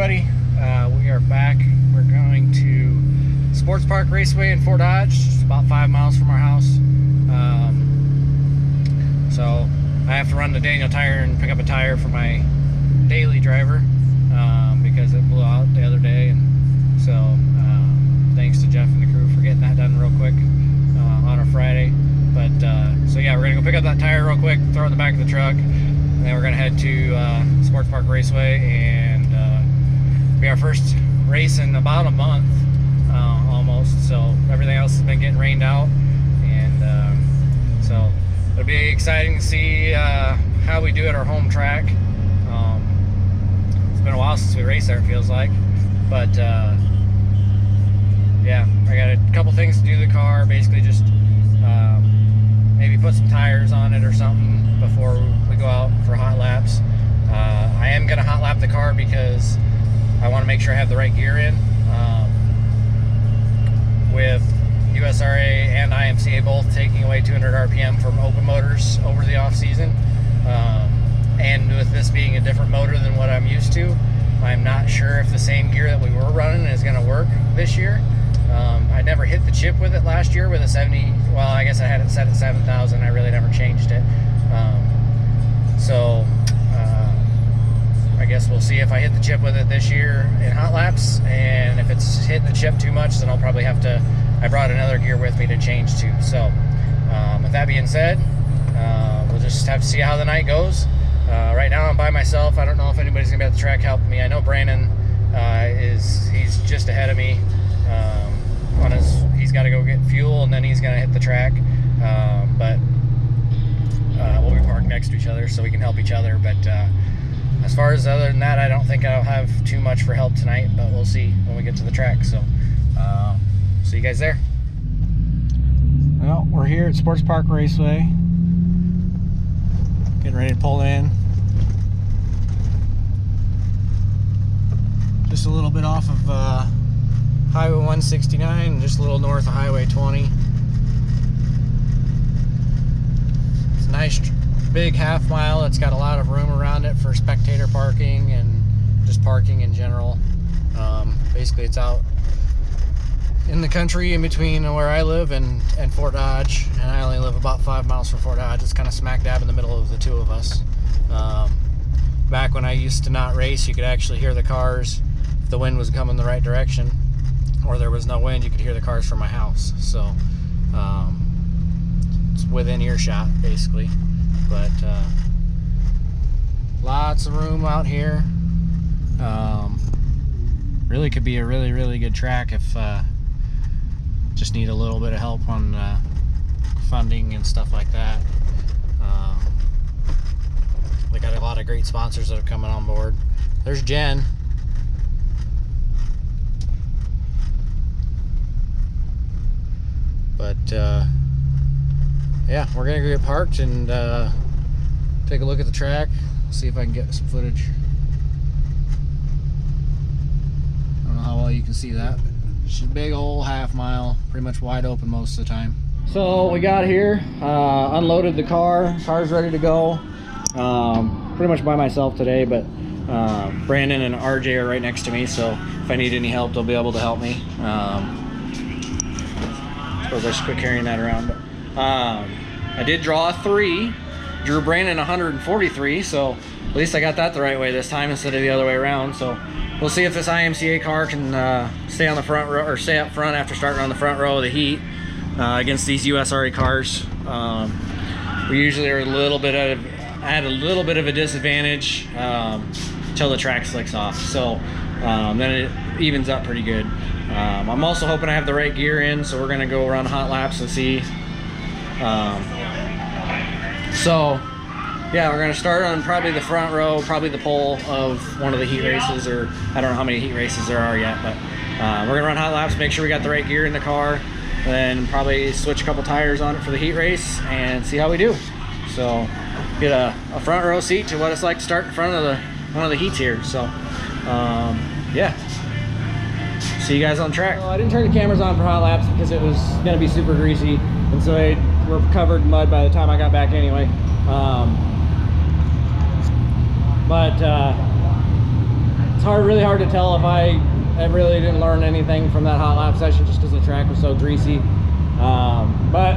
everybody. We are back. We're going to Sports Park Raceway in Fort Dodge, just about 5 miles from our house. So I have to run to Daniel Tire and pick up a tire for my daily driver because it blew out the other day. And so thanks to Jeff and the crew for getting that done real quick on a Friday. But so yeah, we're gonna go pick up that tire real quick, throw it in the back of the truck, and then we're gonna head to Sports Park Raceway and be our first race in about a month almost. So everything else has been getting rained out, and so it'll be exciting to see how we do at our home track. It's been a while since we raced there, it feels like, but yeah, I got a couple things to do to the car. Basically just maybe put some tires on it or something before we go out for hot laps. I am gonna hot lap the car because I want to make sure I have the right gear in. With USRA and IMCA both taking away 200 RPM from open motors over the off season, and with this being a different motor than what I'm used to, I'm not sure if the same gear that we were running is going to work this year. I never hit the chip with it last year with a 70. Well, I guess I had it set at 7,000. I really never changed it. So I guess we'll see if I hit the chip with it this year in hot laps, and if it's hitting the chip too much, then I'll probably have to. I brought another gear with me to change to. So with that being said, we'll just have to see how the night goes. Right now I'm by myself. I don't know if anybody's gonna be at the track helping me. I know Brandon he's just ahead of me. He's got to go get fuel, and then he's gonna hit the track. But we'll be parked next to each other so we can help each other. But as far as other than that, I don't think I'll have too much for help tonight, but we'll see when we get to the track. So see you guys there. Well, we're here at Sports Park Raceway, getting ready to pull in. Just a little bit off of Highway 169, just a little north of Highway 20. It's a nice big half mile. It's got a lot of room around it for spectator parking and just parking in general. Basically it's out in the country in between where I live and Fort Dodge, and I only live about 5 miles from Fort Dodge. It's kind of smack dab in the middle of the two of us. Back when I used to not race, you could actually hear the cars if the wind was coming the right direction, or there was no wind, you could hear the cars from my house. So it's within earshot basically. But lots of room out here. Really could be a really good track if just need a little bit of help on funding and stuff like that. They got a lot of great sponsors that are coming on board. There's Jen. But yeah, we're gonna go get parked and take a look at the track, see if I can get some footage. I don't know how well you can see that. It's a big old half mile, pretty much wide open most of the time. So we got here, unloaded the car. Car's ready to go. Pretty much by myself today, but Brandon and RJ are right next to me, so if I need any help, they'll be able to help me. Suppose I should quit carrying that around. But I did draw a 3, drew Brandon 143, so at least I got that the right way this time instead of the other way around. So we'll see if this IMCA car can stay on the front row, or stay up front after starting on the front row of the heat against these USRA cars. We usually are at a little bit of a disadvantage until the track slicks off. So then it evens up pretty good. I'm also hoping I have the right gear in, so we're gonna go around hot laps and see. So yeah, we're gonna start on probably the front row, probably the pole of one of the heat races, or I don't know how many heat races there are yet, but we're gonna run hot laps, make sure we got the right gear in the car, then probably switch a couple tires on it for the heat race and see how we do. So get a front row seat to what it's like to start in front of one of the heats here. So yeah, see you guys on track. Well, I didn't turn the cameras on for hot laps because it was gonna be super greasy, and so they were covered in mud by the time I got back anyway. it's really hard to tell if I really didn't learn anything from that hot lap session just because the track was so greasy. But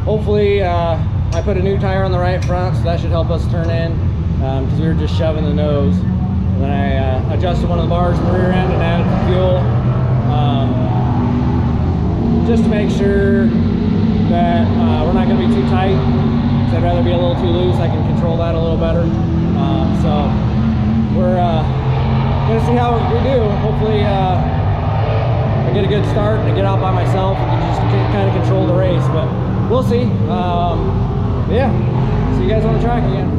hopefully I put a new tire on the right front, so that should help us turn in, because we were just shoving the nose. And then I adjusted one of the bars in the rear end and added some fuel, just to make sure that we're not going to be too tight, because I'd rather be a little too loose. I can control that a little better. So we're going to see how we do. Hopefully I get a good start and I get out by myself and just kind of control the race, but we'll see. Yeah, see you guys on the track again.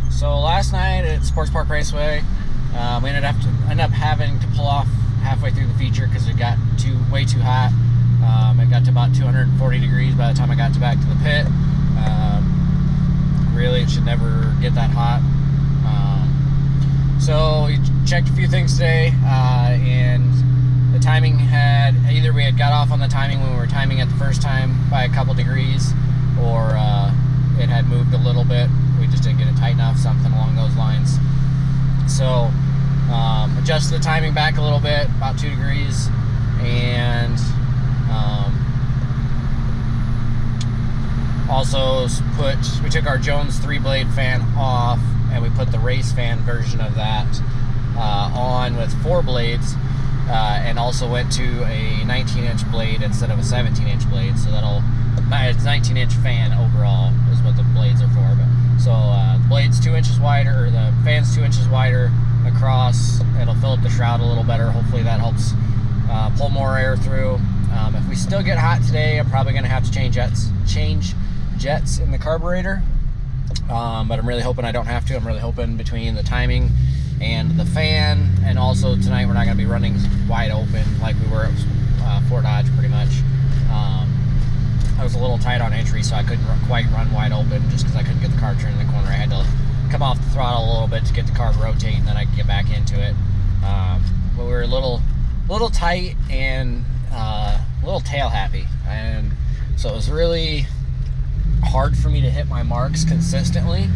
So last night at Sports Park Raceway, we ended up having to pull off halfway through the feature because it got way too hot. It got to about 240 degrees by the time I got back to the pit. Really, it should never get that hot. So we checked a few things today, and the timing either we had got off on the timing when we were timing it the first time by a couple degrees, or it had moved a little bit. We just didn't get it tight enough, something along those lines. So adjusted the timing back a little bit, about 2 degrees, and also we took our Jones 3-blade fan off, and we put the race fan version of that on with 4 blades, and also went to a 19-inch blade instead of a 17-inch blade. So it's 19-inch fan overall is what the blades are for. But so the blade's 2 inches wider, or the fan's 2 inches wider across. It'll fill up the shroud a little better. Hopefully that helps pull more air through. If we still get hot today, I'm probably going to have to change jets in the carburetor. But I'm really hoping I don't have to. I'm really hoping between the timing and the fan, and also tonight we're not going to be running wide open like we were at Fort Dodge pretty much. I was a little tight on entry, so I couldn't quite run wide open just because I couldn't get the car turned in the corner. I had to come off the throttle a little bit to get the car to rotate, and then I could get back into it. But we were a little tight and a little tail happy, and so it was really hard for me to hit my marks consistently,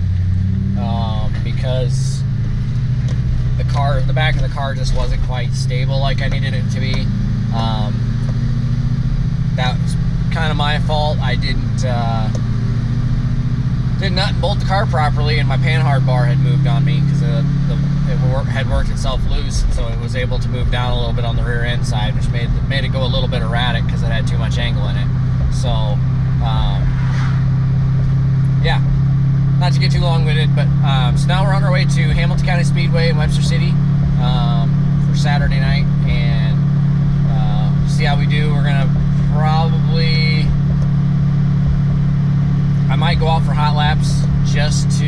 because the back of the car just wasn't quite stable like I needed it to be. That was kind of my fault. I didn't nut and bolt the car properly, and my panhard bar had moved on me because it had worked itself loose, so it was able to move down a little bit on the rear end side, which made it go a little bit erratic because it had too much angle in it. So yeah, not to get too long-winded, but so now we're on our way to Hamilton County Speedway in Webster City for Saturday night, and see how we do. We're gonna I might go out for hot laps just to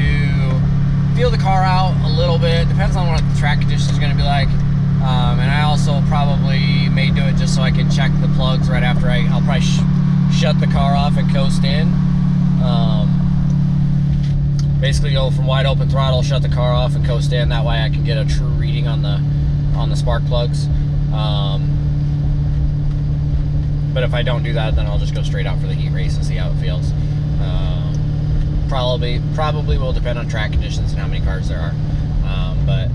feel the car out a little bit. Depends on what the track conditions is going to be like. And I also probably may do it just so I can check the plugs right after I'll probably shut the car off and coast in. Basically go from wide open throttle, shut the car off, and coast in. That way I can get a true reading on the spark plugs. But if I don't do that, then I'll just go straight out for the heat race and see how it feels. Probably will depend on track conditions and how many cars there are. But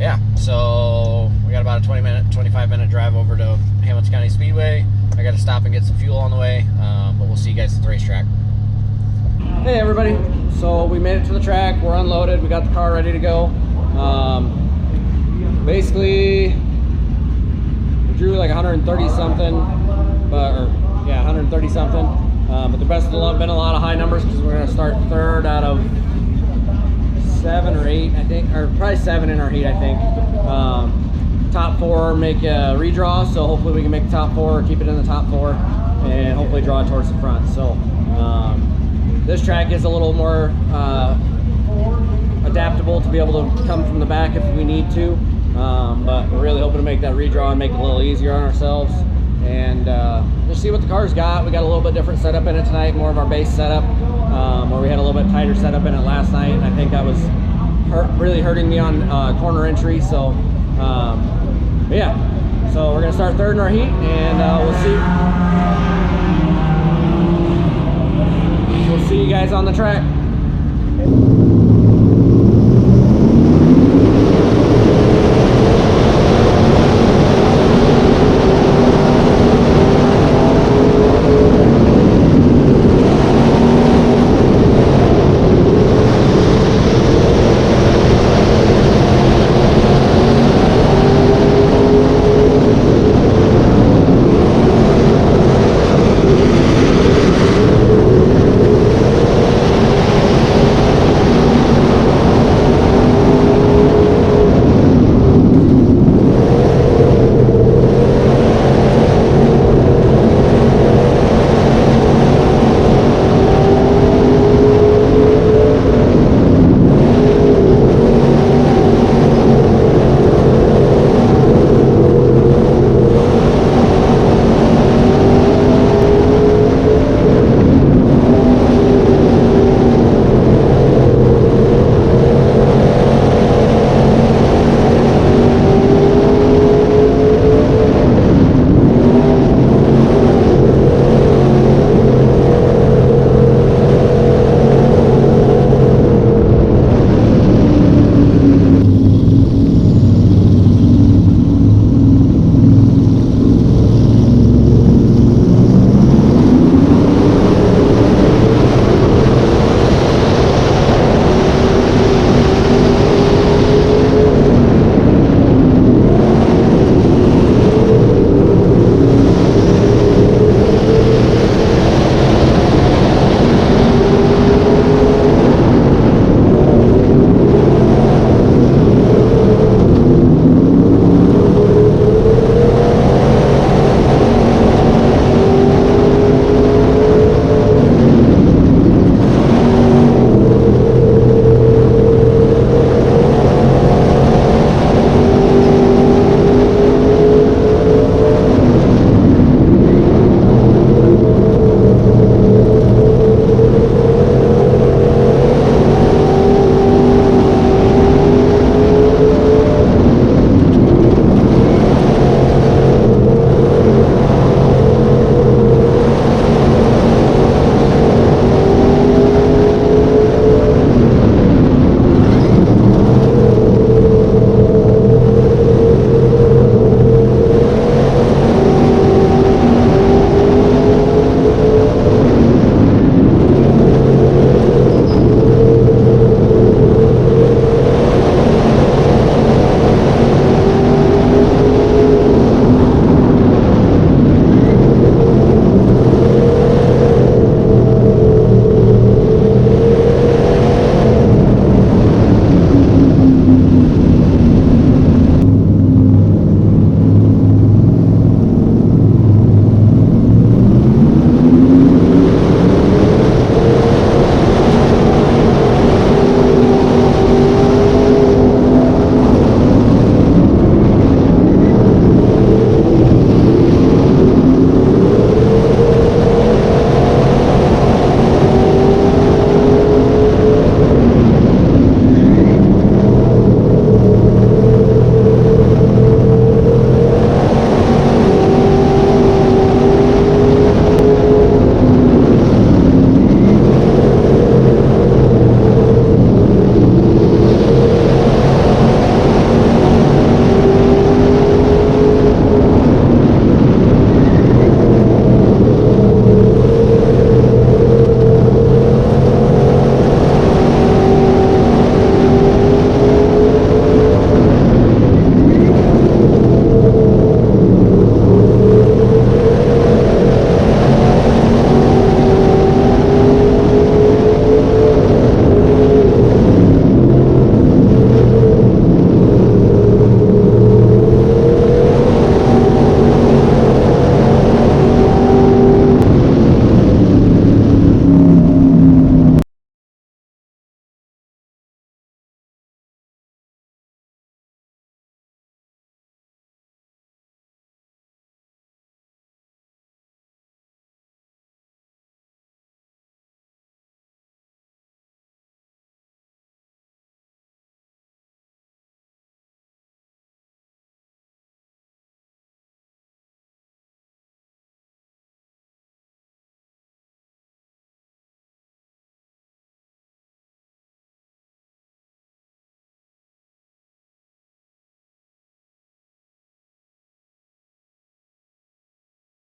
yeah, so we got about a 25-minute drive over to Hamilton County Speedway. I got to stop and get some fuel on the way, but we'll see you guys at the racetrack. Hey everybody, so we made it to the track. We're unloaded. We got the car ready to go. Basically, we drew like 130 something, but 130 something. But there has been a lot of high numbers because we're going to start third out of 7 or 8, I think, or probably 7 in our heat, I think. Top 4 make a redraw, so hopefully we can make the top 4 or keep it in the top 4 and hopefully draw it towards the front. So this track is a little more adaptable to be able to come from the back if we need to, but we're really hoping to make that redraw and make it a little easier on ourselves. And just see what the car's got. We got a little bit different setup in it tonight, more of our base setup, where we had a little bit tighter setup in it last night, and I think that was really hurting me on corner entry. So but yeah, so we're gonna start third in our heat, and we'll see you guys on the track.